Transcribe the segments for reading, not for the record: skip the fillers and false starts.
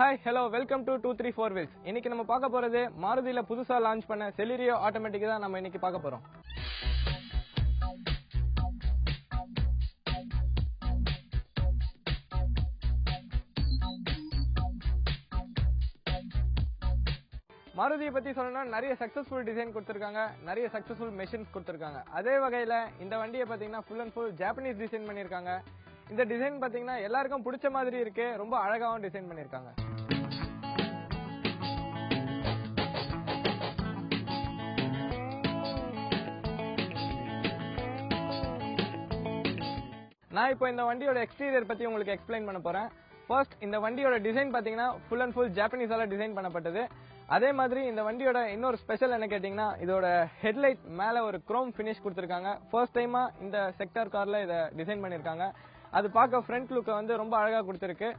Hi, hello, welcome to 234 Wheels. இன்னைக்கு நம்ம பார்க்க போறது மாருதில புதுசா லான்ச் பண்ண Celerio ஆட்டோமேட்டிக் தான் நம்ம இன்னைக்கு பார்க்க போறோம். மாருதியை பத்தி சொல்லணும்னா நிறைய சக்சஸ்ஃபுல் டிசைன் கொடுத்திருக்காங்க, நிறைய சக்சஸ்ஃபுல் மெஷின்ஸ் கொடுத்திருக்காங்க. அதே வகையில இந்த வண்டியை பாத்தீங்கன்னா full and full Japanese design பண்ணிருக்காங்க. இந்த டிசைன் பாத்தீங்கன்னா எல்லாருக்கும் பிடிச்ச மாதிரி இருக்கு, ரொம்ப அழகாவும் டிசைன் பண்ணிருக்காங்க. நான் இப்போ இந்த வண்டியோட எக்ஸ்டீரியர் பத்தி உங்களுக்கு எக்ஸ்பிளைன் பண்ண போறேன். ஃபர்ஸ்ட், இந்த வண்டியோட டிசைன் பாத்தீங்கன்னா ஃபுல் அண்ட் ஃபுல் ஜாப்பனீஸால டிசைன் பண்ணப்பட்டது. அதே மாதிரி இந்த வண்டியோட இன்னொரு ஸ்பெஷல் என்ன கேட்டீங்கன்னா, இதோட ஹெட்லைட் மேல ஒரு குரோம் ஃபினிஷ் கொடுத்திருக்காங்க. ஃபர்ஸ்ட் டைமா இந்த செக்டார் கார்ல இத டிசைன் பண்ணிருக்காங்க. அது பார்க்க ஃப்ரண்ட் லுக்க வந்து ரொம்ப அழகா கொடுத்திருக்கு.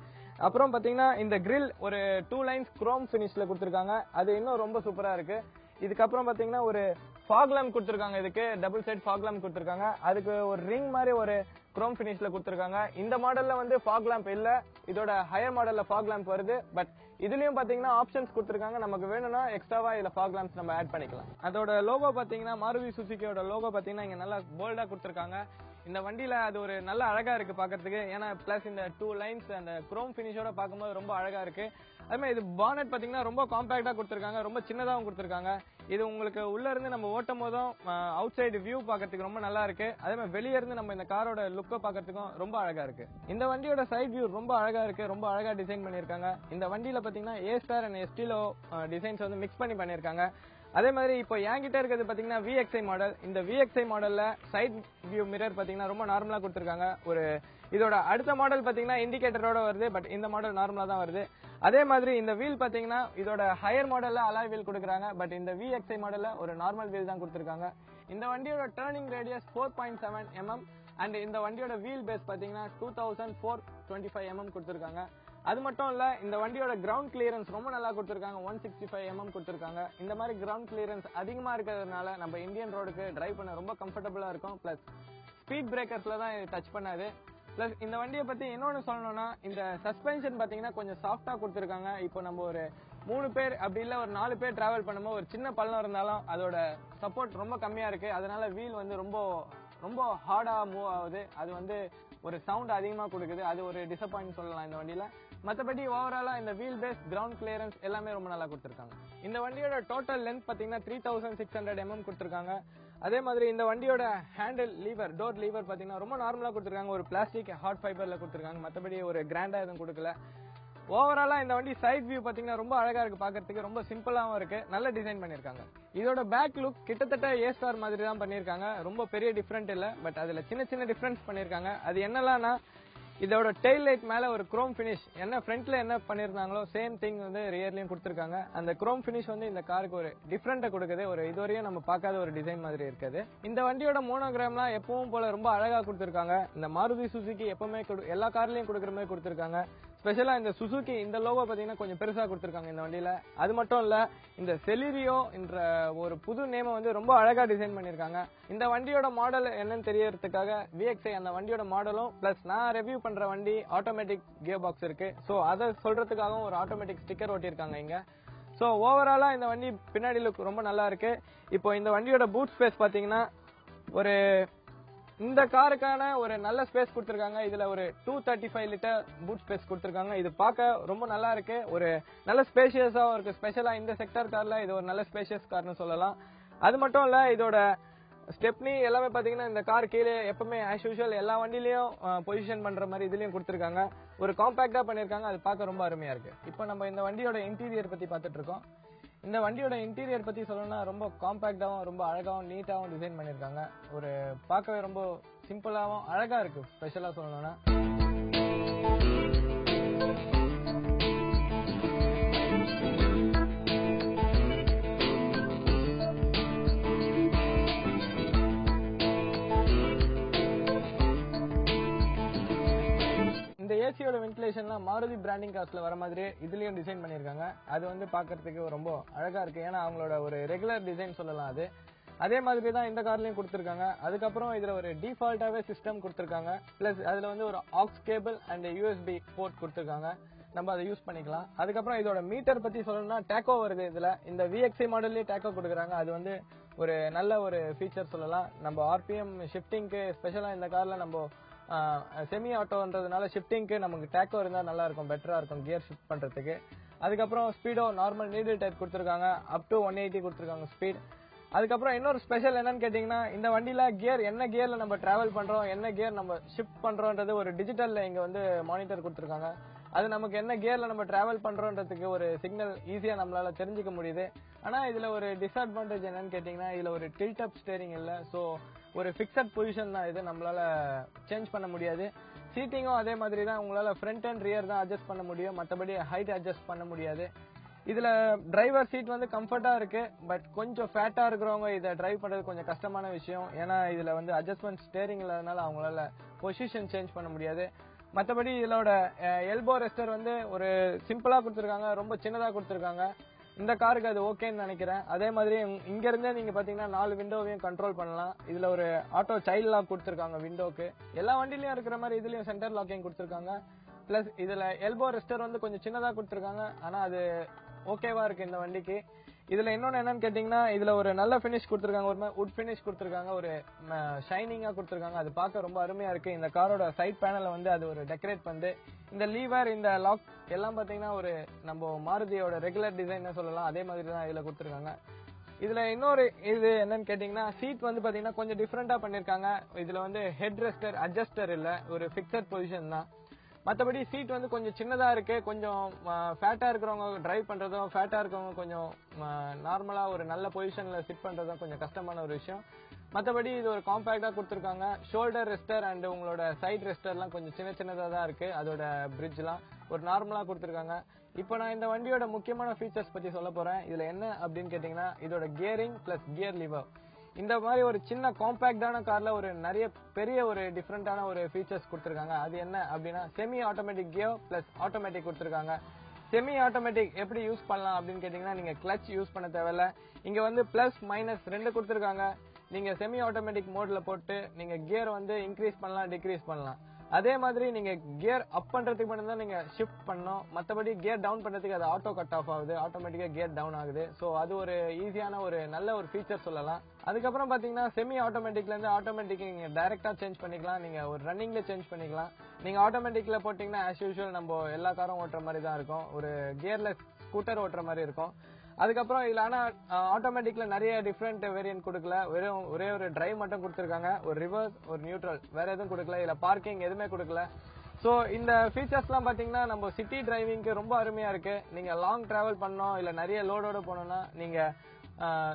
அப்புறம் பாத்தீங்கன்னா இந்த கிரில் ஒரு 2 லைன்ஸ் குரோம் ஃபினிஷ்ல கொடுத்திருக்காங்க. அது இன்னும் ரொம்ப சூப்பரா இருக்கு. இதுக்கப்புறம் பாத்தீங்கன்னா ஒரு ஃபாக் லேம்ப் கொடுத்திருக்காங்க. இதுக்கு டபுள் சைட் ஃபாக் லேம்ப் கொடுத்திருக்காங்க. அதுக்கு ஒரு ரிங் மாதிரி ஒரு குரோம் ஃபினிஷ்ல கொடுத்திருக்காங்க. இந்த மாடல்ல வந்து ஃபாக் லேம்ப் இல்ல, இதோட ஹையர் மாடல்ல ஃபாக் லேம்ப் வருது. பட் இதுலயும் பாத்தீங்கன்னா ஆப்ஷன்ஸ் கொடுத்திருக்காங்க. நமக்கு வேணும்னா எக்ஸ்ட்ராவா இதுல ஃபாக் லேம்ப்ஸ் நம்ம ஆட் பண்ணிக்கலாம். அதோட லோகோ பாத்தீங்கன்னா மாருதி சுசுகியோட லோகோ பாத்தீங்கன்னா இங்க நல்லா போல்டா கொடுத்திருக்காங்க. இந்த வண்டியில அது ஒரு நல்ல அழகா இருக்கு பாக்கிறதுக்கு. ஏன்னா பிளஸ் இந்த 2 லைன்ஸ் அந்த குரோம் ஃபினிஷோட பாக்கும்போது ரொம்ப அழகா இருக்கு. அதே மாதிரி இது பானட் பாத்தீங்கன்னா ரொம்ப காம்பாக்டா கொடுத்திருக்காங்க, ரொம்ப சின்னதாவும் கொடுத்திருக்காங்க. இது உங்களுக்கு உள்ள இருந்து நம்ம ஓட்டும் போதும் அவுட் சைடு வியூ பாக்கிறதுக்கு ரொம்ப நல்லா இருக்கு. அதே மாதிரி வெளியே இருந்து நம்ம இந்த காரோட லுக்க பாக்கிறதுக்கும் ரொம்ப அழகா இருக்கு. இந்த வண்டியோட சைட் வியூ ரொம்ப அழகா இருக்கு, ரொம்ப அழகா டிசைன் பண்ணிருக்காங்க. இந்த வண்டியில பாத்தீங்கன்னா A-Star and STilo டிசைன்ஸ் வந்து மிக்ஸ் பண்ணி பண்ணிருக்காங்க. அதே மாதிரி இப்போ என்கிட்ட இருக்கிறது பாத்தீங்கன்னா VXI மாடல். இந்த VXI மாடல்ல சைட் வியூ மிரர் பாத்தீங்கன்னா ரொம்ப நார்மலா கொடுத்திருக்காங்க. ஒரு இதோட அடுத்த மாடல் பாத்தீங்கன்னா இண்டிகேட்டரோட வருது, பட் இந்த மாடல் நார்மலா தான் வருது. அதே மாதிரி இந்த வீல் பாத்தீங்கன்னா இதோட ஹையர் மாடல்ல அலாய் வீல் கொடுக்குறாங்க, பட் இந்த VXI மாடல்ல ஒரு நார்மல் வீல் தான் கொடுத்திருக்காங்க. இந்த வண்டியோட டர்னிங் ரேடியஸ் 4.7 mm அண்ட் இந்த வண்டியோட வீல் பேஸ் பாத்தீங்கன்னா 2425 mm கொடுத்திருக்காங்க. அது மட்டும் இல்ல, இந்த வண்டியோட கிரவுண்ட் கிளியரன்ஸ் ரொம்ப நல்லா கொடுத்திருக்காங்க. 165 mm கொடுத்திருக்காங்க. இந்த மாதிரி கிரவுண்ட் கிளியரன்ஸ் அதிகமா இருக்கிறதுனால நம்ம இந்தியன் ரோடுக்கு டிரைவ் பண்ண ரொம்ப கம்ஃபர்டபுளா இருக்கும். பிளஸ் ஸ்பீட் பிரேக்கர்ஸ்ல தான் டச் பண்ணாது. பிளஸ் இந்த வண்டியை பத்தி இன்னொன்னு சொல்லணும்னா, இந்த சஸ்பென்ஷன் பாத்தீங்கன்னா கொஞ்சம் சாஃப்டா கொடுத்திருக்காங்க. இப்போ நம்ம ஒரு 3 பேர் அப்படி இல்ல ஒரு 4 பேர் டிராவல் பண்ணும்போது ஒரு சின்ன பள்ளம் இருந்தாலும் அதோட சப்போர்ட் ரொம்ப கம்மியா இருக்கு. அதனால வீல் வந்து ரொம்ப ஹார்டா மூவ் ஆகுது. அது வந்து ஒரு சவுண்ட் அதிகமா கொடுக்குது. அது ஒரு டிசப்பாயிண்ட் சொல்லலாம் இந்த வண்டியில. மத்தபடி ஓவராலா இந்த வீல் பேஸ், கிரவுண்ட் கிளியரன்ஸ் எல்லாமே ரொம்ப நல்லா கொடுத்திருக்காங்க. இந்த வண்டியோட டோட்டல் லென்த் பாத்தீங்கன்னா 3600 mm கொடுத்திருக்காங்க. அதே மாதிரி இந்த வண்டியோட ஹேண்டில் லீவர், டோர் லீவர் பாத்தீங்கன்னா ரொம்ப நார்மலா கொடுத்திருக்காங்க. ஒரு பிளாஸ்டிக் ஹார்ட் ஃபைபர்ல கொடுத்திருக்காங்க. மத்தபடி ஒரு கிராண்டா எதுவும் கொடுக்கல. ஓவராலா இந்த வண்டி சைட் வியூ பாத்தீங்கன்னா ரொம்ப அழகா இருக்கு பாக்கிறதுக்கு, ரொம்ப சிம்பிளாவும் இருக்கு, நல்ல டிசைன் பண்ணிருக்காங்க. இதோட பேக் லுக் கிட்டத்தட்ட A-Star மாதிரி தான் பண்ணிருக்காங்க. ரொம்ப பெரிய டிஃபரெண்ட் இல்ல, பட் அதுல சின்ன சின்ன டிஃபரன்ஸ் பண்ணிருக்காங்க. அது என்னலாம்னா, இதோட டெயில் லைட் மேல ஒரு குரோம் பினிஷ், என்ன ஃப்ரண்ட்ல என்ன பண்ணிருந்தாங்களோ சேம் திங் வந்து ரியர்லயும் கொடுத்திருக்காங்க. அந்த குரோம் பினிஷ் வந்து இந்த காருக்கு ஒரு டிஃபரெண்ட்டை கொடுக்குது, ஒரு இதுவரையும் நம்ம பார்க்காத ஒரு டிசைன் மாதிரி இருக்குது. இந்த வண்டியோட மோனோகிராம்லாம் எப்பவும் போல ரொம்ப அழகா கொடுத்திருக்காங்க. இந்த மாருதி சுசுகி எப்பவுமே எல்லா கார்லயும் கொடுக்குற மாதிரி கொடுத்திருக்காங்க. ஸ்பெஷலா இந்த சுசுகி இந்த லோகோ பாத்தீங்கன்னா கொஞ்சம் பெருசா கொடுத்திருக்காங்க இந்த வண்டியில. அது மட்டும் இல்ல, இந்த Celerio என்ற ஒரு புது நேம வந்து ரொம்ப அழகா டிசைன் பண்ணிருக்காங்க. இந்த வண்டியோட மாடல் என்னன்னு தெரியறதுக்காக VXI அந்த வண்டியோட மாடலும் பிளஸ் நான் ரிவ்யூ பண்ற வண்டி ஆட்டோமேட்டிக் கியர் பாக்ஸ் இருக்கு. சோ அதை சொல்றதுக்காகவும் ஒரு ஆட்டோமேட்டிக் ஸ்டிக்கர் ஒட்டியிருக்காங்க இங்க. சோ ஓவராலா இந்த வண்டி பின்னாடி லுக் ரொம்ப நல்லா இருக்கு. இப்போ இந்த வண்டியோட பூட் ஸ்பேஸ் பாத்தீங்கன்னா ஒரு இந்த காருக்கான ஒரு நல்ல ஸ்பேஸ் கொடுத்திருக்காங்க. இதுல ஒரு 235 லிட்டர் பூட் ஸ்பேஸ் கொடுத்திருக்காங்க. இது பார்க்க ரொம்ப நல்லா இருக்கு, ஒரு நல்ல ஸ்பேஷியஸாவும் இருக்கு. ஸ்பெஷலா இந்த செக்டார் கார்ல இது ஒரு நல்ல ஸ்பேஷியஸ் கார்னு சொல்லலாம். அது மட்டும் இல்ல, இதோட ஸ்டெப்னி எல்லாமே பாத்தீங்கன்னா இந்த கார் கீழே எப்பவுமே ஆஸ் யூசுவல் எல்லா வண்டிலையும் பொசிஷன் பண்ற மாதிரி இதுலயும் கொடுத்திருக்காங்க. ஒரு காம்பாக்டா பண்ணிருக்காங்க. அது பார்க்க ரொம்ப அருமையா இருக்கு. இப்போ நம்ம இந்த வண்டியோட இன்டீரியர் பத்தி பார்த்துட்டு இருக்கோம். இந்த வண்டியோட இன்டீரியர் பத்தி சொல்லணும்னா ரொம்ப காம்பாக்டாவும் ரொம்ப அழகாவும் நீட்டாவும் டிசைன் பண்ணிருக்காங்க. ஒரு பார்க்கவே ரொம்ப சிம்பிளாவும் அழகா இருக்கு. ஸ்பெஷலா சொல்லணும்னா இந்த ஏசியோட வென்டிலேஷன்லாம் மாருதி பிராண்டிங் கார்ஸ்ல வர மாதிரி இதுலயும் டிசைன் பண்ணிருக்காங்க. அது வந்து பாக்கிறதுக்கு ரொம்ப அழகா இருக்கு. ஏன்னா அவங்களோட ஒரு ரெகுலர் டிசைன் சொல்லலாம் அது. அதே மாதிரி தான் இந்த கார்லயும் கொடுத்திருக்காங்க. அதுக்கப்புறம் இதுல ஒரு டிஃபால்ட்டாவே சிஸ்டம் கொடுத்திருக்காங்க. பிளஸ் அதுல வந்து ஒரு aux cable and USB port கொடுத்திருக்காங்க. நம்ம அதை யூஸ் பண்ணிக்கலாம். அதுக்கப்புறம் இதோட மீட்டர் பத்தி சொல்லணும்னா டேக்கோ வருது இதுல. இந்த VXI மாடல்லயே டேக்கோ கொடுக்குறாங்க. அது வந்து ஒரு நல்ல ஒரு ஃபீச்சர் சொல்லலாம். நம்ம ஆர்பிஎம் ஷிஃப்டிங்க்கு ஸ்பெஷலா இந்த கார்ல நம்ம செமி ஆட்டோன்றதுனால ஷிஃப்டிங்க்கு நமக்கு டேக்கோ இருந்தா நல்லா இருக்கும், பெட்டரா இருக்கும் கியர் ஷிஃப்ட் பண்றதுக்கு. அதுக்கப்புறம் ஸ்பீடோ நார்மல் நீடில் டைப் கொடுத்துருக்காங்க, அப் டு 180 கொடுத்துருக்காங்க ஸ்பீட். அதுக்கப்புறம் இன்னொரு ஸ்பெஷல் என்னன்னு கேட்டீங்கன்னா, இந்த வண்டியில கியர் என்ன கியர்ல நம்ம டிராவல் பண்றோம், என்ன கியர் நம்ம ஷிஃப்ட் பண்றோம்ன்றது ஒரு டிஜிட்டல்ல இங்க வந்து மானிட்டர் கொடுத்துருக்காங்க. அது நமக்கு என்ன கியர்ல நம்ம டிராவல் பண்றோம்ன்றதுக்கு ஒரு சிக்னல் ஈஸியா நம்மளால தெரிஞ்சுக்க முடியுது. ஆனா இதுல ஒரு டிஸ்அட்வான்டேஜ் என்னன்னு கேட்டீங்கன்னா, இதுல ஒரு டில்ட் அப் ஸ்டேரிங் இல்ல. சோ ஒரு பிக்சட் பொசிஷன் தான், இது நம்மளால சேஞ்ச் பண்ண முடியாது. சீட்டிங்கும் அதே மாதிரி தான், உங்களால ஃப்ரண்ட் அண்ட் ரியர் தான் அட்ஜஸ்ட் பண்ண முடியும், மற்றபடி ஹைட் அட்ஜஸ்ட் பண்ண முடியாது. இதுல டிரைவர் சீட் வந்து கம்ஃபர்ட்டா இருக்கு, பட் கொஞ்சம் ஃபேட்டா இருக்கிறவங்க இதை டிரைவ் பண்றது கொஞ்சம் கஷ்டமான விஷயம். ஏன்னா இதுல வந்து அட்ஜஸ்ட்மெண்ட் ஸ்டேரிங் இல்லாதனால அவங்களால பொசிஷன் சேஞ்ச் பண்ண முடியாது. மற்றபடி இதோட எல்போ ரெஸ்டர் வந்து ஒரு சிம்பிளா கொடுத்துருக்காங்க, ரொம்ப சின்னதா கொடுத்துருக்காங்க. இந்த காருக்கு அது ஓகேன்னு நினைக்கிறேன். அதே மாதிரி இங்க இருந்தே நீங்க பாத்தீங்கன்னா 4 விண்டோவையும் கண்ட்ரோல் பண்ணலாம். இதுல ஒரு ஆட்டோ சைல்ட் லாக் கொடுத்துருக்காங்க விண்டோக்கு. எல்லா வண்டிலயும் இருக்கிற மாதிரி இதுலயும் சென்டர் லாக்கிங் கொடுத்துருக்காங்க. பிளஸ் இதுல எல்போ ரெஸ்டர் வந்து கொஞ்சம் சின்னதா கொடுத்துருக்காங்க, ஆனா அது ஓகேவா இருக்கு இந்த வண்டிக்கு. இதுல இன்னொன்னு என்னன்னு கேட்டீங்கன்னா, இதுல ஒரு நல்ல பினிஷ் கொடுத்துருக்காங்க, ஒரு வுட் பினிஷ் கொடுத்துருக்காங்க, ஒரு ஷைனிங்கா கொடுத்துருக்காங்க. அது பார்க்க ரொம்ப அருமையா இருக்கு. இந்த காரோட சைட் பேனல வந்து அது ஒரு டெக்கரேட் பண்ணி, இந்த லீவர் இந்த லாக் எல்லாம் பாத்தீங்கன்னா ஒரு நம்ம மாருதியோட ரெகுலர் டிசைன் சொல்லலாம், அதே மாதிரி தான் இதுல கொடுத்துருக்காங்க. இதுல இன்னொரு இது என்னன்னு கேட்டீங்கன்னா, சீட் வந்து பாத்தீங்கன்னா கொஞ்சம் டிஃபரெண்டா பண்ணிருக்காங்க. இதுல வந்து ஹெட் ரெஸ்டர் அட்ஜஸ்டர் இல்ல, ஒரு பிக்சட் பொசிஷன் தான். மற்றபடி சீட் வந்து கொஞ்சம் சின்னதா இருக்கு. கொஞ்சம் ஃபேட்டா இருக்கிறவங்க டிரைவ் பண்றதும், ஃபேட்டா இருக்கவங்க கொஞ்சம் நார்மலா ஒரு நல்ல பொசிஷன்ல சிட் பண்றதும் கொஞ்சம் கஷ்டமான ஒரு விஷயம். மற்றபடி இது ஒரு காம்பாக்டா கொடுத்துருக்காங்க. ஷோல்டர் ரெஸ்டர் அண்ட் உங்களோட சைட் ரெஸ்டர்லாம் கொஞ்சம் சின்ன சின்னதா தான் இருக்கு. அதோட பிரிட்ஜ்லாம் ஒரு நார்மலா கொடுத்துருக்காங்க. இப்போ நான் இந்த வண்டியோட முக்கியமான ஃபீச்சர்ஸ் பத்தி சொல்ல போறேன். இதுல என்ன அப்படின்னு கேட்டீங்கன்னா, இதோட கியரிங் பிளஸ் கியர் லிவர். இந்த மாதிரி ஒரு சின்ன காம்பாக்டான கார்ல ஒரு நிறைய பெரிய ஒரு டிஃபரெண்டான ஒரு ஃபீச்சர்ஸ் கொடுத்துருக்காங்க. அது என்ன அப்படின்னா, semi automatic gear plus automatic கொடுத்துருக்காங்க. செமி ஆட்டோமேட்டிக் எப்படி யூஸ் பண்ணலாம் அப்படின்னு கேட்டீங்கன்னா, நீங்க கிளட்ச் யூஸ் பண்ண தேவையில்ல. இங்க வந்து பிளஸ் மைனஸ் 2 கொடுத்துருக்காங்க. நீங்க செமி ஆட்டோமேட்டிக் மோட்ல போட்டு நீங்க கியர் வந்து இன்க்ரீஸ் பண்ணலாம், டிக்ரீஸ் பண்ணலாம். அதே மாதிரி நீங்க கியர் அப் பண்றதுக்கு மட்டும் தான் நீங்க ஷிஃப்ட் பண்ணணும். மத்தபடி கியர் டவுன் பண்றதுக்கு அது ஆட்டோ கட் ஆஃப் ஆகுது, ஆட்டோமேட்டிக்கா கியர் டவுன் ஆகுது. சோ அது ஒரு ஈஸியான ஒரு நல்ல ஒரு ஃபீச்சர் சொல்லலாம். அதுக்கப்புறம் பாத்தீங்கன்னா, செமி ஆட்டோமேட்டிக்ல இருந்து ஆட்டோமேட்டிக் நீங்க டைரக்டா சேஞ்ச் பண்ணிக்கலாம். நீங்க ஒரு ரன்னிங்ல சேஞ்ச் பண்ணிக்கலாம். நீங்க ஆட்டோமேட்டிக்ல போட்டீங்கன்னா ஆஸ் யூசுவல் நம்ம எல்லா காரும் ஓட்டுற மாதிரி தான் இருக்கும், ஒரு கியர்லெஸ் ஸ்கூட்டர் ஓட்டுற மாதிரி இருக்கும். அதுக்கப்புறம் இதுல ஆனா ஆட்டோமேட்டிக்ல நிறைய டிஃபரெண்ட் வேரியன்ட் கொடுக்கல. வெறும் ஒரே ஒரு டிரைவ் மட்டும் கொடுத்துருக்காங்க, ஒரு ரிவர்ஸ் ஒரு நியூட்ரல், வேற எதுவும் கொடுக்கல. இதுல பார்க்கிங் எதுவுமே கொடுக்கல. சோ இந்த ஃபீச்சர்ஸ் எல்லாம் பாத்தீங்கன்னா நம்ம சிட்டி டிரைவிங்க்கு ரொம்ப அருமையா இருக்கு. நீங்க லாங் டிராவல் பண்ணோம், இல்ல நிறைய லோடோட போனோம்னா நீங்க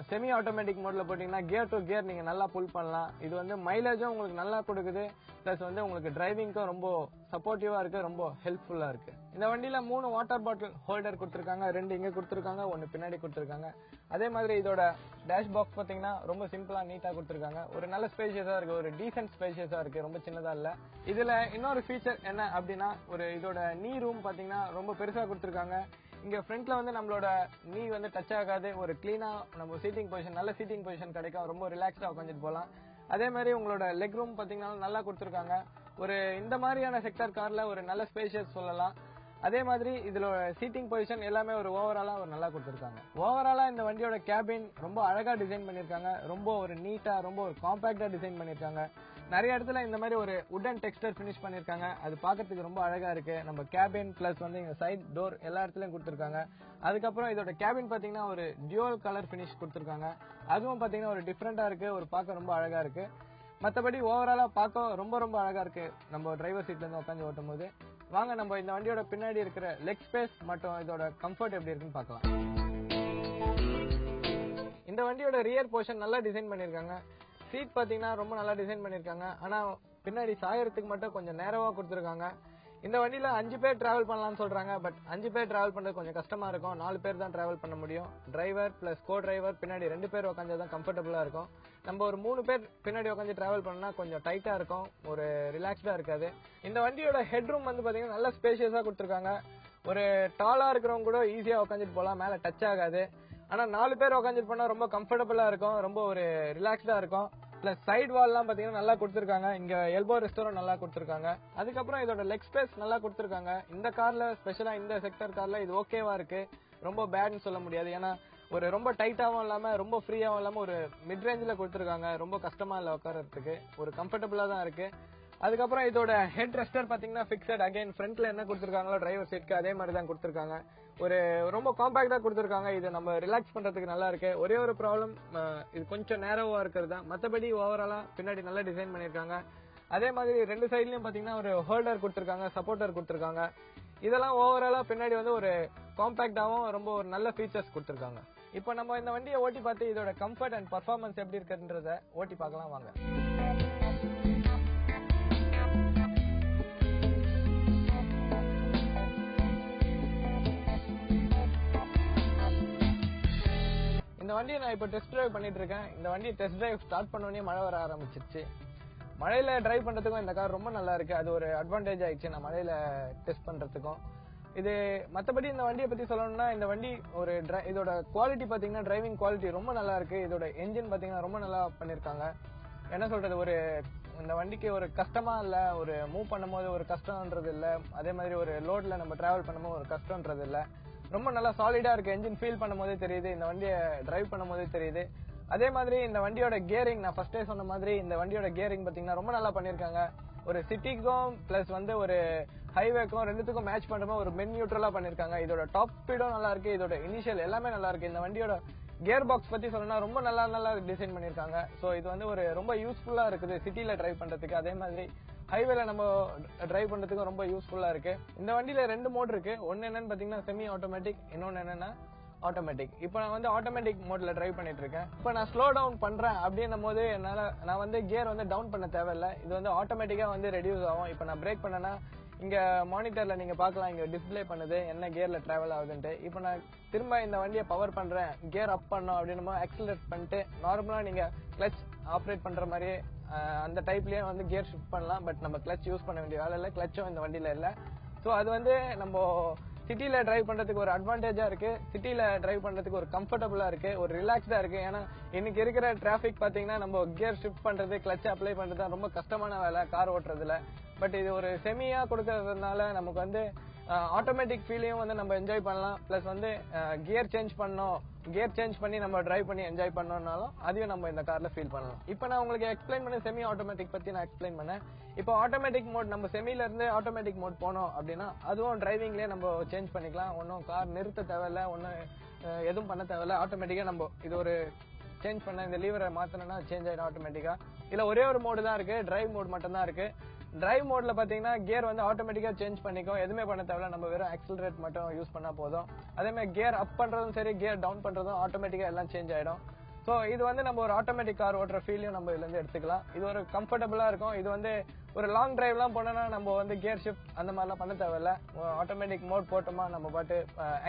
செமி ஆட்டோமேட்டிக் மோட்ல போட்டீங்கன்னா கியர் டு கியர் நீங்க நல்லா புல் பண்ணலாம். இது வந்து மைலேஜும் உங்களுக்கு நல்லா கொடுக்குது, பிளஸ் வந்து உங்களுக்கு டிரைவிங்க்கும் ரொம்ப சப்போர்ட்டிவா இருக்கு, ரொம்ப ஹெல்ப்ஃபுல்லா இருக்கு. இந்த வண்டியில 3 வாட்டர் பாட்டில் ஹோல்டர் கொடுத்துருக்காங்க, 2 இங்க கொடுத்துருக்காங்க, 1 பின்னாடி கொடுத்துருக்காங்க. அதே மாதிரி இதோட டேஷ் பாக்ஸ் பாத்தீங்கன்னா ரொம்ப சிம்பிளா நீட்டா கொடுத்துருக்காங்க. ஒரு நல்ல ஸ்பேஷியஸா இருக்கு, ஒரு டீசென்ட் ஸ்பேஷியஸா இருக்கு, ரொம்ப சின்னதா இல்ல. இதுல இன்னொரு ஃபீச்சர் என்ன அப்படின்னா, ஒரு இதோட நீ ரூம் பாத்தீங்கன்னா ரொம்ப பெருசா கொடுத்துருக்காங்க. இங்க ஃப்ரண்ட்ல வந்து நம்மளோட நீ வந்து டச் ஆகாது, ஒரு கிளீனா நம்ம சீட்டிங் பொசிஷன், நல்ல சீட்டிங் பொசிஷன் கிடைக்கும், ரொம்ப ரிலாக்ஸ்டா உட்காந்துட்டு போலாம். அதே மாதிரி உங்களோட லெக் ரூம் பாத்தீங்கன்னா நல்லா கொடுத்துருக்காங்க. ஒரு இந்த மாதிரியான செக்டர் கார்ல ஒரு நல்ல ஸ்பேஷியஸ் சொல்லலாம். அதே மாதிரி இதுல சீட்டிங் பொசிஷன் எல்லாமே ஒரு ஓவராலா ஒரு நல்லா கொடுத்துருக்காங்க. ஓவராலா இந்த வண்டியோட கேபின் ரொம்ப அழகா டிசைன் பண்ணிருக்காங்க, ரொம்ப ஒரு நீட்டா, ரொம்ப ஒரு காம்பாக்டா டிசைன் பண்ணிருக்காங்க. நிறைய இடத்துல இந்த மாதிரி ஒரு வுடன் டெக்ஸ்டர் ஃபினிஷ் பண்ணிருக்காங்க, அது பாக்கிறதுக்கு ரொம்ப அழகா இருக்கு. நம்ம கேபின் பிளஸ் வந்து இங்க சைட் டோர் எல்லா இடத்துலயும் கொடுத்துருக்காங்க. அதுக்கப்புறம் இதோட கேபின் பாத்தீங்கன்னா ஒரு டியூவல் கலர் ஃபினிஷ் கொடுத்துருக்காங்க, அதுவும் பாத்தீங்கன்னா ஒரு டிஃபரெண்டா இருக்கு, ஒரு பார்க்க ரொம்ப அழகா இருக்கு. மத்தபடி ஓவராலா பார்க்க ரொம்ப ரொம்ப அழகா இருக்கு நம்ம டிரைவர் சீட்ல இருந்து உட்காந்து ஓட்டும் போது. வாங்க நம்ம இந்த வண்டியோட பின்னாடி இருக்கிற லெக் ஸ்பேஸ் மற்றும் இதோட கம்ஃபர்ட் எப்படி இருக்குன்னு பார்க்கலாம். இந்த வண்டியோட ரியர் போர்ஷன் நல்லா டிசைன் பண்ணிருக்காங்க. சீட் பாத்தீங்கன்னா ரொம்ப நல்லா டிசைன் பண்ணிருக்காங்க, ஆனா பின்னாடி சாயறதுக்கு மட்டும் கொஞ்சம் நேரவா கொடுத்துருக்காங்க. இந்த வண்டியில 5 பேர் டிராவல் பண்ணலாம்னு சொல்றாங்க, பட் 5 பேர் டிராவல் பண்றது கொஞ்சம் கஷ்டமா இருக்கும். 4 பேர் தான் டிராவல் பண்ண முடியும். டிரைவர் பிளஸ் கோ டிரைவர் பின்னாடி 2 பேர் உட்காந்துதான் கம்ஃபர்டபுளா இருக்கும். நம்ம ஒரு 3 பேர் பின்னாடி உட்காந்து டிராவல் பண்ணா கொஞ்சம் டைட்டா இருக்கும், ஒரு ரிலாக்ஸ்டா இருக்காது. இந்த வண்டியோட ஹெட் ரூம் வந்து பாத்தீங்கன்னா நல்ல ஸ்பேஷியஸா கொடுத்துருக்காங்க. ஒரு டாலா இருக்கிறவங்க கூட ஈஸியா உட்காந்துட்டு போலாம், மேல டச் ஆகாது. ஆனா 4 பேர் உட்காந்துட்டு போனா ரொம்ப கம்ஃபர்டபுளா இருக்கும், ரொம்ப ஒரு ரிலாக்ஸ்டா இருக்கும். பிளஸ் சைடு வால்லாம் பாத்தீங்கன்னா நல்லா கொடுத்துருக்காங்க. இங்க எல்போ ரெஸ்டோரும் நல்லா கொடுத்துருக்காங்க. அதுக்கப்புறம் இதோட லெக் ஸ்பேஸ் நல்லா கொடுத்துருக்காங்க. இந்த கார்ல ஸ்பெஷலா இந்த செக்டர் கார்ல இது ஓகேவா இருக்கு, ரொம்ப பேட்னு சொல்ல முடியாது. ஏன்னா ஒரு ரொம்ப டைட்டாவும் இல்லாம ரொம்ப ஃப்ரீயாவும் இல்லாம ஒரு மிட் ரேஞ்சில கொடுத்துருக்காங்க. ரொம்ப கஷ்டமா இல்ல உட்காரத்துக்கு, ஒரு கம்ஃபர்டபுளா தான் இருக்கு. அதுக்கப்புறம் இதோட ஹெட் ரெஸ்டர் பாத்தீங்கன்னா பிக்சட். அகைன் ஃப்ரண்ட்ல என்ன கொடுத்துருக்காங்களோ டிரைவர் சீட்க்கு அதே மாதிரி தான் கொடுத்துருக்காங்க. ஒரு ரொம்ப காம்பாக்டா கொடுத்துருக்காங்க. இது நம்ம ரிலாக்ஸ் பண்றதுக்கு நல்லா இருக்கு. ஒரே ஒரு ப்ராப்ளம், இது கொஞ்சம் நேரோவா இருக்கிறது தான். மத்தபடி ஓவராலா பின்னாடி நல்லா டிசைன் பண்ணிருக்காங்க. அதே மாதிரி ரெண்டு சைட்லயும் பாத்தீங்கன்னா ஒரு ஹோல்டர் கொடுத்துருக்காங்க, சப்போர்ட்டர் கொடுத்துருக்காங்க. இதெல்லாம் ஓவராலா பின்னாடி வந்து ஒரு காம்பாக்டாவும் ரொம்ப ஒரு நல்ல ஃபீச்சர்ஸ் கொடுத்துருக்காங்க. இப்போ நம்ம இந்த வண்டியை ஓட்டி பார்த்து இதோட கம்ஃபர்ட் அண்ட் பர்ஃபார்மன்ஸ் எப்படி இருக்குன்றத ஓட்டி பார்க்கலாம் வாங்க. இந்த வண்டியை நான் இப்போ டெஸ்ட் டிரைவ் பண்ணிட்டு இருக்கேன். இந்த வண்டியை டெஸ்ட் டிரைவ் ஸ்டார்ட் பண்ணோடனே மழை வர ஆரம்பிச்சிருச்சு. மழையில டிரைவ் பண்றதுக்கும் இந்த கார் ரொம்ப நல்லா இருக்கு. அது ஒரு அட்வான்டேஜ் ஆயிடுச்சு நான் மழையில டெஸ்ட் பண்றதுக்கும். இது மத்தபடி இந்த வண்டியை பத்தி சொல்லணும்னா, இந்த வண்டி ஒரு இதோட குவாலிட்டி பாத்தீங்கன்னா டிரைவிங் குவாலிட்டி ரொம்ப நல்லா இருக்கு. இதோட என்ஜின் பாத்தீங்கன்னா ரொம்ப நல்லா பண்ணிருக்காங்க. என்ன சொல்றது, ஒரு இந்த வண்டிக்கு ஒரு கஷ்டமா இல்ல, ஒரு மூவ் பண்ணும்போது ஒரு கஷ்டம்ன்றது இல்ல, அதே மாதிரி ஒரு லோட்ல நம்ம டிராவல் பண்ணும்போது ஒரு கஷ்டம்ன்றது இல்ல. ரொம்ப நல்லா சாலிடா இருக்கு. என்ஜின் ஃபீல் பண்ணும்போதே தெரியுது, இந்த வண்டியை டிரைவ் பண்ணும்போதே தெரியுது. அதே மாதிரி இந்த வண்டியோட கியரிங், நான் ஃபர்ஸ்டே சொன்ன மாதிரி இந்த வண்டியோட கியரிங் பாத்தீங்கன்னா ரொம்ப நல்லா பண்ணிருக்காங்க. ஒரு சிட்டிக்கும் பிளஸ் வந்து ஒரு ஹைவேக்கும் ரெண்டுத்துக்கும் மேட்ச் பண்ற மாதிரி ஒரு மென் நியூட்ரலா பண்ணிருக்காங்க. இதோட டாப் ஸ்பீடும் நல்லா இருக்கு, இதோட இனிஷியல் எல்லாமே நல்லா இருக்கு. இந்த வண்டியோட கியர் பாக்ஸ் பத்தி சொல்லணும்னா ரொம்ப நல்லா டிசைன் பண்ணிருக்காங்க. சோ இது வந்து ஒரு ரொம்ப யூஸ்ஃபுல்லா இருக்குது சிட்டில டிரைவ் பண்றதுக்கு. அதே மாதிரி ஹைவேல நம்ம டிரைவ் பண்றதுக்கு ரொம்ப யூஸ்ஃபுல்லா இருக்கு. இந்த வண்டியில ரெண்டு மோட் இருக்கு. ஒன்னு என்னன்னு பாத்தீங்கன்னா செமி ஆட்டோமேட்டிக், இன்னொன்னு என்னன்னா ஆட்டோமேட்டிக். இப்போ நான் வந்து ஆட்டோமேட்டிக் மோட்ல டிரைவ் பண்ணிட்டு இருக்கேன். இப்போ நான் ஸ்லோ டவுன் பண்றேன் அப்படின்னும் போது நான் வந்து கியர் வந்து டவுன் பண்ண தேவையில்ல. இது வந்து ஆட்டோமேட்டிக்கா வந்து ரெடியூஸ் ஆகும். இப்போ நான் பிரேக் பண்ணேன்னா இங்க மானிட்டர்ல நீங்க பாக்கலாம், இங்க டிஸ்பிளே பண்ணுது என்ன கியர்ல டிராவல் ஆகுதுன்ட்டு. இப்போ நான் திரும்ப இந்த வண்டியை பவர் பண்றேன், கியர் அப் பண்ணோம் அப்படின்னும் போது ஆக்சிலரேட் பண்ணிட்டு நார்மலா நீங்க கிளச் ஆப்ரேட் பண்ற மாதிரியே அந்த டைப்லயே வந்து கியர் ஷிஃப்ட் பண்ணலாம். பட் நம்ம கிளச் யூஸ் பண்ண வேண்டிய வேலை இல்ல, கிளச்சும் இந்த வண்டியில இல்ல. சோ அது வந்து நம்ம சிட்டில டிரைவ் பண்றதுக்கு ஒரு அட்வான்டேஜா இருக்கு. சிட்டில டிரைவ் பண்றதுக்கு ஒரு கம்ஃபர்டபுளா இருக்கு, ஒரு ரிலாக்ஸ்டா இருக்கு. ஏன்னா இன்னைக்கு இருக்கிற டிராபிக் பாத்தீங்கன்னா நம்ம கியர் ஷிஃப்ட் பண்றது, கிளச் அப்ளை பண்றது ரொம்ப கஷ்டமான வேலை கார் ஓட்டுறதுல. பட் இது ஒரு செமியா கொடுக்கறதுனால நமக்கு வந்து ஆட்டோமேட்டிக் ஃபீலையும் வந்து நம்ம என்ஜாய் பண்ணலாம். பிளஸ் வந்து கியர் சேஞ்ச் பண்ணி நம்ம டிரைவ் பண்ணி என்ஜாய் பண்ணோம்னாலும் அதையும் நம்ம இந்த கார்ல ஃபீல் பண்ணலாம். இப்போ நான் உங்களுக்கு எக்ஸ்பிளைன் பண்ண செமி ஆட்டோமேட்டிக் பத்தி நான் எக்ஸ்பிளைன் பண்ணேன். இப்போ ஆட்டோமேட்டிக் மோட் நம்ம செமில இருந்து ஆட்டோமேட்டிக் மோட் போனோம் அப்படின்னா அதுவும் டிரைவிங்லயே நம்ம சேஞ்ச் பண்ணிக்கலாம். ஒன்னும் கார் நிறுத்த தேவையில்ல, ஒன்னும் எதுவும் பண்ண தேவையில்ல. ஆட்டோமேட்டிக்கா நம்ம இது ஒரு சேஞ்ச் பண்ண இந்த லீவரை மாத்தணும்னா சேஞ்ச் ஆயிடும் ஆட்டோமேட்டிக்கா. இதுல ஒரே ஒரு மோடு தான் இருக்கு, டிரைவ் மோட் மட்டும் தான் இருக்கு. டிரைவ் மோட்ல பாத்தீங்கன்னா கியர் வந்து ஆட்டோமேட்டிக்கா சேஞ்ச் பண்ணிக்கும், எதுவுமே பண்ண தேவையில்ல, நம்ம வெறும் ஆக்சிலரேட் மட்டும் யூஸ் பண்ணா போதும். அதே மாதிரி கியர் அப் பண்றதும் சரி, கியர் டவுன் பண்றதும் ஆட்டோமேட்டிக்கா எல்லாம் சேஞ்ச் ஆயிடும். சோ இது வந்து நம்ம ஒரு ஆட்டோமேட்டிக் கார் ஓட்டுற ஃபீலையும் நம்ம இதுல இருந்து எடுத்துக்கலாம். இது ஒரு கம்ஃபர்டபுளா இருக்கும். இது வந்து ஒரு லாங் டிரைவ் எல்லாம் போனோம்னா நம்ம வந்து கியர் ஷிஃப்ட் அந்த மாதிரிலாம் பண்ண தேவையில்ல. ஆட்டோமேட்டிக் மோட் போட்டோமா நம்ம பாட்டு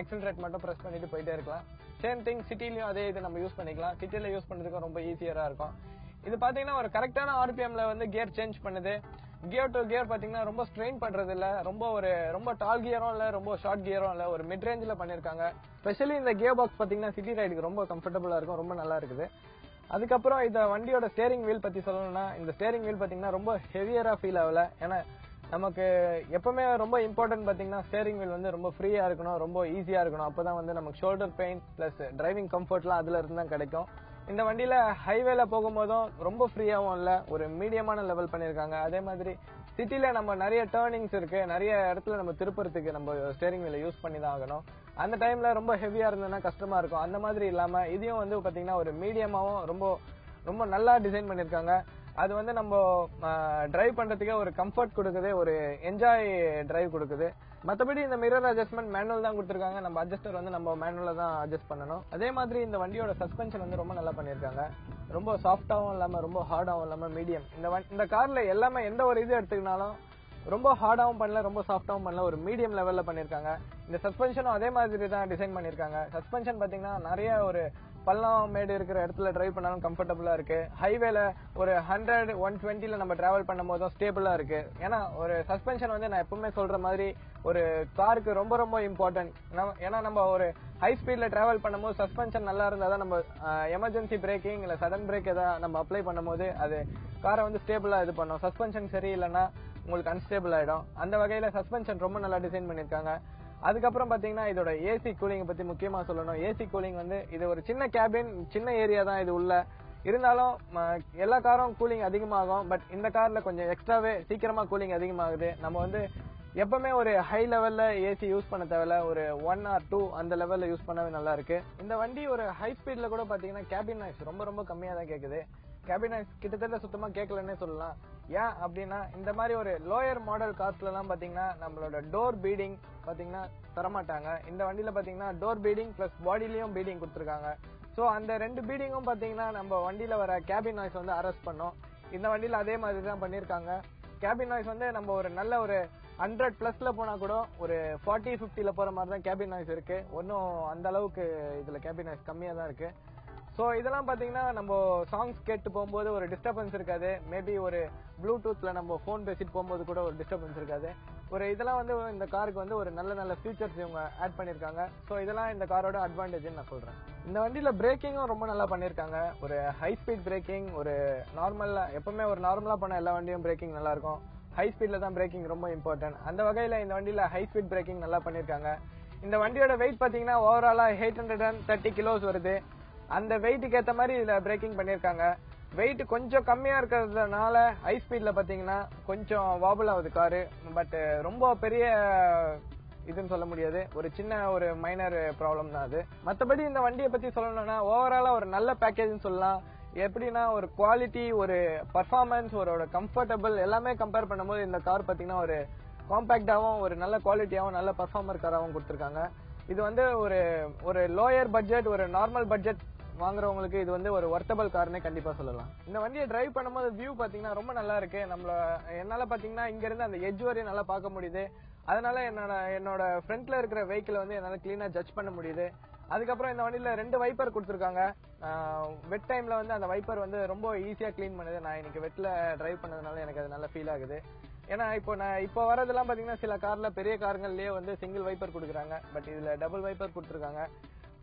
ஆக்சிலரேட் மட்டும் பிரஸ் பண்ணிட்டு போயிட்டே இருக்கலாம். சேம் திங் சிட்டிலயும் அதே இது நம்ம யூஸ் பண்ணிக்கலாம். சிட்டில யூஸ் பண்றதுக்கு ரொம்ப ஈஸியரா இருக்கும். இது பாத்தீங்கன்னா ஒரு கரெக்டான ஆர்பிஎம்ல வந்து கியர் சேஞ்ச் பண்ணுது. கியர் டு கியர் பாத்தீங்கன்னா ரொம்ப ஸ்ட்ரெயின் பண்றது இல்ல, ரொம்ப டால் கியரும் இல்ல, ரொம்ப ஷார்ட் கியரும் இல்ல, ஒரு மிட் ரேஞ்சில பண்ணிருக்காங்க. ஸ்பெஷலி இந்த கியர் பாக்ஸ் பாத்தீங்கன்னா சிட்டி ரைடுக்கு ரொம்ப கம்ஃபர்டபுளா இருக்கும், ரொம்ப நல்லா இருக்குது. அதுக்கப்புறம் இந்த வண்டியோட ஸ்டேரிங் வீல் பத்தி சொல்லணும்னா, இந்த ஸ்டேரிங் வீல் பாத்தீங்கன்னா ரொம்ப ஹெவியரா ஃபீல் ஆகல. ஏன்னா நமக்கு எப்பவுமே ரொம்ப இம்பார்ட்டன்ட் பாத்தீங்கன்னா ஸ்டேரிங் வீல் வந்து ரொம்ப ஃப்ரீயா இருக்கணும், ரொம்ப ஈஸியா இருக்கணும். அப்பதான் வந்து நமக்கு ஷோல்டர் பெயின் பிளஸ் டிரைவிங் கம்ஃபர்ட்லாம் அதுல இருந்து தான் கிடைக்கும். இந்த வண்டியில ஹைவேல போகும்போதும் ரொம்ப ஃப்ரீயாவும் இல்ல, ஒரு மீடியமான லெவல் பண்ணிருக்காங்க. அதே மாதிரி சிட்டில நம்ம நிறைய டர்னிங்ஸ் இருக்கு, நிறைய இடத்துல நம்ம திருப்பறதுக்கு நம்ம ஸ்டேரிங் வீல யூஸ் பண்ணி தான் ஆகணும். அந்த டைம்ல ரொம்ப ஹெவியா இருந்ததுன்னா கஷ்டமா இருக்கும். அந்த மாதிரி இல்லாம இதையும் வந்து பாத்தீங்கன்னா ஒரு மீடியமாவும் ரொம்ப நல்லா டிசைன் பண்ணிருக்காங்க. அது வந்து நம்ம டிரைவ் பண்றதுக்கே ஒரு கம்ஃபர்ட் கொடுக்குது, ஒரு என்ஜாய் டிரைவ் கொடுக்குது. மத்தபடி இந்த மிரர் அட்ஜஸ்ட்மெண்ட் மேனுவல் தான் கொடுத்துருக்காங்க. நம்ம அட்ஜஸ்டர் வந்து நம்ம மேனுவலா தான் அட்ஜஸ்ட் பண்ணணும். அதே மாதிரி இந்த வண்டியோட சஸ்பென்ஷன் வந்து ரொம்ப நல்லா பண்ணிருக்காங்க. ரொம்ப சாஃப்டாவும் இல்லாம ரொம்ப ஹார்டாவும் இல்லாம மீடியம். இந்த கார்ல எல்லாமே எந்த ஒரு இது எடுத்துக்கினாலும் ரொம்ப ஹார்டாவும் பண்ணல, ரொம்ப சாஃப்டாவும் பண்ணல, ஒரு மீடியம் லெவல்ல பண்ணிருக்காங்க. இந்த சஸ்பென்ஷனும் அதே மாதிரி தான் டிசைன் பண்ணிருக்காங்க. சஸ்பென்ஷன் பாத்தீங்கன்னா நிறைய ஒரு பள்ளம் மேடு இருக்கிற இடத்துல டிரைவ் பண்ணாலும் கம்ஃபர்டபுளா இருக்கு. ஹைவேல ஒரு 100 120ல நம்ம டிராவல் பண்ணும் போதும் ஸ்டேபிளா இருக்கு. ஏன்னா ஒரு சஸ்பென்ஷன் வந்து நான் எப்பவுமே சொல்ற மாதிரி ஒரு காருக்கு ரொம்ப ரொம்ப இம்பார்ட்டன்ட். ஏன்னா நம்ம ஒரு ஹை ஸ்பீட்ல டிராவல் பண்ணும்போது சஸ்பென்ஷன் நல்லா இருந்தா தான் நம்ம எமர்ஜென்சி பிரேக்கிங் இல்ல சடன் பிரேக் ஏதாவது நம்ம அப்ளை பண்ணும்போது அது காரை வந்து ஸ்டேபிளா இது பண்ணும். சஸ்பென்ஷன் சரி இல்லைன்னா உங்களுக்கு அன்ஸ்டேபிள் ஆயிடும். அந்த வகையில சஸ்பென்ஷன் ரொம்ப நல்லா டிசைன் பண்ணிருக்காங்க. அதுக்கப்புறம் பாத்தீங்கன்னா இதோட ஏசி கூலிங் பத்தி முக்கியமா சொல்லணும். ஏசி கூலிங் வந்து இது ஒரு சின்ன கேபின், சின்ன ஏரியா தான் இது உள்ள. இருந்தாலும் எல்லா காரும் கூலிங் அதிகமாகும். பட் இந்த கார்ல கொஞ்சம் எக்ஸ்ட்ராவே சீக்கிரமா கூலிங் அதிகமாகுது. நம்ம வந்து எப்பவுமே ஒரு ஹை லெவல்ல ஏசி யூஸ் பண்ண தேவையில்ல, ஒரு 1 or 2 அந்த லெவல்ல யூஸ் பண்ணவே நல்லா இருக்கு. இந்த வண்டி ஒரு ஹை ஸ்பீட்ல கூட பாத்தீங்கன்னா கேபின் நாய்ஸ் ரொம்ப ரொம்ப கம்மியா தான் கேக்குது. கேபின் நாய்ஸ் கிட்டத்தட்ட சுத்தமா கேட்கலன்னே சொல்லலாம். ஏன் அப்படின்னா இந்த மாதிரி ஒரு லோயர் மாடல் கார்ஸ்ல எல்லாம் பாத்தீங்கன்னா நம்மளோட டோர் பீடிங் பாத்தீங்கன்னா தரமாட்டாங்க. இந்த வண்டியில பாத்தீங்கன்னா டோர் பீடிங் பிளஸ் பாடியிலயும் பீடிங் கொடுத்துருக்காங்க. சோ அந்த 2 பீடிங்கும் பாத்தீங்கன்னா நம்ம வண்டியில வர கேபின் நாய்ஸ் வந்து அரெஸ்ட் பண்ணும். இந்த வண்டியில அதே மாதிரி தான் பண்ணிருக்காங்க. கேபின் நாய்ஸ் வந்து நம்ம ஒரு நல்ல ஒரு 100+ போனா கூட ஒரு 40-50ல போற மாதிரி தான் கேபின் நாய்ஸ் இருக்கு. ஒன்னும் அந்த அளவுக்கு இதுல கேபின் நாய்ஸ் கம்மியா தான் இருக்கு. சோ இதெல்லாம் பாத்தீங்கன்னா நம்ம சாங்ஸ் கேட்டு போகும்போது ஒரு டிஸ்டர்பன்ஸ் இருக்காது. மேபி ஒரு ப்ளூடூத்ல நம்ம போன் பேசிட்டு போகும்போது கூட ஒரு டிஸ்டர்பன்ஸ் இருக்காது. ஒரு இதெல்லாம் வந்து இந்த காருக்கு வந்து ஒரு நல்ல நல்ல ஃபீச்சர்ஸ் இவங்க ஆட் பண்ணிருக்காங்க. சோ இதெல்லாம் இந்த காரோட அட்வான்டேஜ் நான் சொல்றேன். இந்த வண்டியில பிரேக்கிங்கும் ரொம்ப நல்லா பண்ணிருக்காங்க. ஒரு ஹை ஸ்பீட் பிரேக்கிங், ஒரு நார்மலா எப்பவுமே ஒரு நார்மலா பண்ண எல்லா வண்டியும் பிரேக்கிங் நல்லா இருக்கும். ஹை ஸ்பீட்ல தான் பிரேக்கிங் ரொம்ப இம்பார்ட்டன்ட். அந்த வகையில இந்த வண்டியில ஹை ஸ்பீட் பிரேக்கிங் நல்லா பண்ணிருக்காங்க. இந்த வண்டியோட வெயிட் பாத்தீங்கன்னா ஓவராலா 830 கிலோஸ் வருது. அந்த வெயிட்டுக்கு ஏத்த மாதிரி இதுல பிரேக்கிங் பண்ணிருக்காங்க. வெயிட் கொஞ்சம் கம்மியா இருக்கிறதுனால ஹை ஸ்பீட்ல பாத்தீங்கன்னா கொஞ்சம் வாபிள் ஆகுது காரு. பட் ரொம்ப பெரிய இதுன்னு சொல்ல முடியாது. ஒரு சின்ன ஒரு மைனர் ப்ராப்ளம் தான் அது. மத்தபடி இந்த வண்டியை பத்தி சொல்லணும்னா ஓவராலா ஒரு நல்ல பேக்கேஜ்னு சொல்லலாம். எப்படின்னா ஒரு குவாலிட்டி, ஒரு பர்ஃபார்மன்ஸ், ஒரு கம்ஃபர்டபிள் எல்லாமே கம்பேர் பண்ணும்போது இந்த கார் பாத்தீங்கன்னா ஒரு காம்பாக்டாவும் ஒரு நல்ல குவாலிட்டியாவும் நல்ல பர்ஃபார்மர் காராவும் கொடுத்திருக்காங்க. இது வந்து ஒரு லோயர் பட்ஜெட், ஒரு நார்மல் பட்ஜெட் வாங்குறவங்களுக்கு இது வந்து ஒரு வர்த்தபிள் கார்னே கண்டிப்பா சொல்லலாம். இந்த வண்டியை டிரைவ் பண்ணும்போது வியூ பாத்தீங்கன்னா ரொம்ப நல்லா இருக்கு. என்னால பாத்தீங்கன்னா இங்க இருந்து அந்த எட்ஜ் வரையும் நல்லா பார்க்க முடியுது. அதனால என்னோட ஃப்ரண்ட்ல இருக்கிற வெஹிக்கிள் வந்து என்னால கிளீனா ஜட்ஜ் பண்ண முடியுது. அதுக்கப்புறம் இந்த வண்டியில 2 வைப்பர் கொடுத்திருக்காங்க. வெட் டைம்ல வந்து அந்த வைப்பர் வந்து ரொம்ப ஈஸியா கிளீன் பண்ணுது. நான் இன்னைக்கு வெட்ல டிரைவ் பண்ணதுனால எனக்கு அது நல்லா ஃபீல் ஆகுது. ஏன்னா இப்போ வரதெல்லாம் பாத்தீங்கன்னா சில கார்ல பெரிய கார்கள்லயே வந்து சிங்கிள் வைப்பர் கொடுக்குறாங்க. பட் இதுல டபுள் வைப்பர் கொடுத்திருக்காங்க.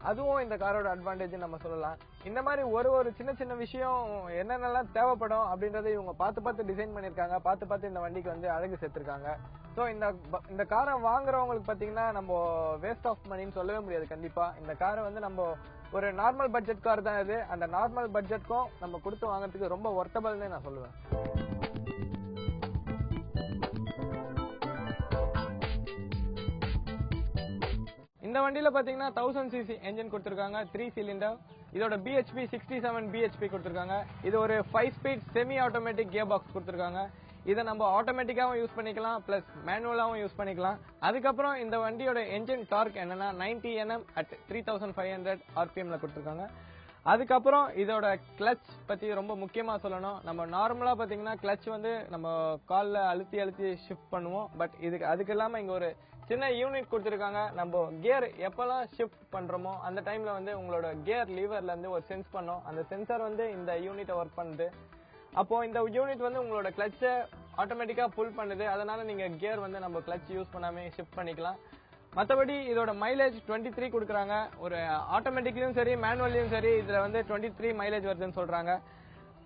அதுவும் இந்த காரோட அட்வான்டேஜ் நம்ம சொல்லலாம். இந்த மாதிரி ஒரு சின்ன சின்ன விஷயம் என்னென்னலாம் தேவைப்படும் அப்படின்றத இவங்க பார்த்து டிசைன் பண்ணிருக்காங்க. பார்த்து இந்த வண்டிக்கு வந்து அழகு சேர்த்திருக்காங்க. சோ இந்த காரை வாங்குறவங்களுக்கு பாத்தீங்கன்னா நம்ம வேஸ்ட் ஆஃப் மணின்னு சொல்லவே முடியாது. கண்டிப்பா இந்த காரை வந்து நம்ம ஒரு நார்மல் பட்ஜெட் கார் தான் இது. அந்த நார்மல் பட்ஜெட்க்கும் நம்ம கொடுத்து வாங்குறதுக்கு ரொம்ப வர்த்தபிள்னு நான் சொல்லுவேன். இந்த வண்டியில பாத்தீங்கன்னா 1000cc என்ஜின் கொடுத்திருக்காங்க, 3 சிலிண்டர். இதோட BHP 67 BHP கொடுத்திருக்காங்க. இது ஒரு 5 speed semi automatic gear box கொடுத்திருக்காங்க. இதை நம்ம ஆட்டோமேட்டிக்காவும் யூஸ் பண்ணிக்கலாம், பிளஸ் மேனுவலாவும் யூஸ் பண்ணிக்கலாம். அதுக்கப்புறம் இந்த வண்டியோட என்ஜின் டார்க் என்னன்னா 90 Nm at 3500 RPMல கொடுத்திருக்காங்க. அதுக்கப்புறம் இதோட கிளட்ச் பத்தி ரொம்ப முக்கியமா சொல்லணும். நம்ம நார்மலா பாத்தீங்கன்னா கிளட்ச் வந்து நம்ம கால்ல அழுத்தி ஷிஃப்ட் பண்ணுவோம். பட் அதுக்கு இல்லாம இங்க ஒரு சின்ன யூனிட் கொடுத்திருக்காங்க. நம்ம கியர் எப்பெல்லாம் ஷிஃப்ட் பண்றோமோ அந்த டைம்ல வந்து உங்களோட கியர் லீவர்ல இருந்து ஒரு சென்ஸ் பண்ணும். அந்த சென்சார் வந்து இந்த யூனிட்டை ஒர்க் பண்ணுது. அப்போ இந்த யூனிட் வந்து உங்களோட கிளட்சை ஆட்டோமேட்டிக்கா புல் பண்ணுது. அதனால நீங்க கியர் வந்து நம்ம கிளட்ச் யூஸ் பண்ணாம ஷிஃப்ட் பண்ணிக்கலாம். மத்தபடி இதோட மைலேஜ் 23 கொடுக்குறாங்க. ஒரு ஆட்டோமேட்டிக்லயும் சரி மேனுவல்லையும் சரி இதுல வந்து 23 மைலேஜ் வருதுன்னு சொல்றாங்க.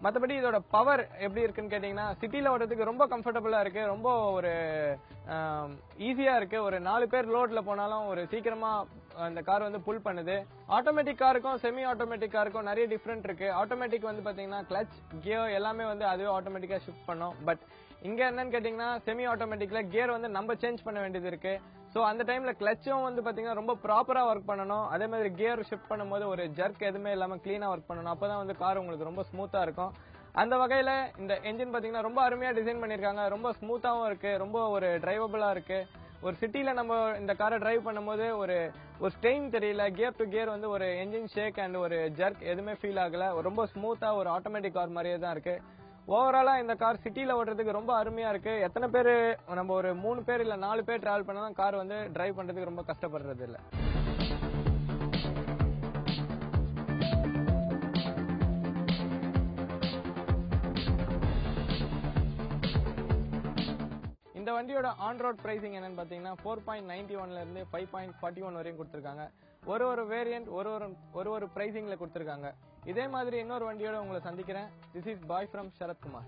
மத்தபடி இதோட பவர் எப்படி இருக்குன்னு கேட்டீங்கன்னா சிட்டில ஓடுறதுக்கு ரொம்ப கம்ஃபர்டபுளா இருக்கு. ரொம்ப ஒரு ஈஸியா இருக்கு. ஒரு 4 பேர் லோட்ல போனாலும் ஒரு சீக்கிரமா அந்த கார் வந்து புல் பண்ணுது. ஆட்டோமேட்டிக் காருக்கும் செமி ஆட்டோமேட்டிக் காருக்கும் நிறைய டிஃபரெண்ட் இருக்கு. ஆட்டோமேட்டிக் வந்து பாத்தீங்கன்னா கிளட்ச், கியர் எல்லாமே வந்து அதுவே ஆட்டோமேட்டிக்கா ஷிஃப்ட் பண்ணும். பட் இங்க என்னன்னு கேட்டீங்கன்னா செமி ஆட்டோமேட்டிக்ல கியர் வந்து நம்ம சேஞ்ச் பண்ண வேண்டியது இருக்கு. சோ அந்த டைம்ல கிளட்சும் வந்து பாத்தீங்கன்னா ரொம்ப ப்ராப்பரா ஒர்க் பண்ணணும். அதே மாதிரி கியர் ஷிஃப்ட் பண்ணும்போது ஒரு ஜர்க் எதுவுமே இல்லாம கிளீனா ஒர்க் பண்ணணும். அப்பதான் வந்து கார் உங்களுக்கு ரொம்ப ஸ்மூத்தா இருக்கும். அந்த வகையில இந்த என்ஜின் பாத்தீங்கன்னா ரொம்ப அருமையா டிசைன் பண்ணிருக்காங்க. ரொம்ப ஸ்மூத்தாவும் இருக்கு, ரொம்ப ஒரு டிரைவபிளா இருக்கு. ஒரு சிட்டில நம்ம இந்த காரை டிரைவ் பண்ணும்போது ஒரு ஸ்ட்ரெயின் தெரியல. கியர் டு கியர் வந்து ஒரு என்ஜின் ஷேக் அண்ட் ஒரு ஜர்க் எதுவுமே ஃபீல் ஆகல. ரொம்ப ஸ்மூத்தா ஒரு ஆட்டோமேட்டிக் கார் மாதிரியே தான் இருக்கு. ஓவராலா இந்த கார் சிட்டில ஓட்டுறதுக்கு ரொம்ப அருமையா இருக்கு. எத்தனை பேர் நம்ம ஒரு 3 பேர் இல்ல 4 பேர் டிராவல் பண்ணா கார் வந்து டிரைவ் பண்றதுக்கு ரொம்ப கஷ்டப்படுறது இல்ல. இந்த வண்டியோட ஆன் ரோட் பிரைசிங் என்னன்னு பாத்தீங்கன்னா 4.91ல இருந்து 5.41 வரையும் கொடுத்திருக்காங்க. ஒரு வேரியன்ட் ஒரு பிரைசிங்ல கொடுத்திருக்காங்க. இதே மாதிரி இன்னொரு வண்டியோட உங்களை சந்திக்கிறேன். This is bye from Sarathkumar.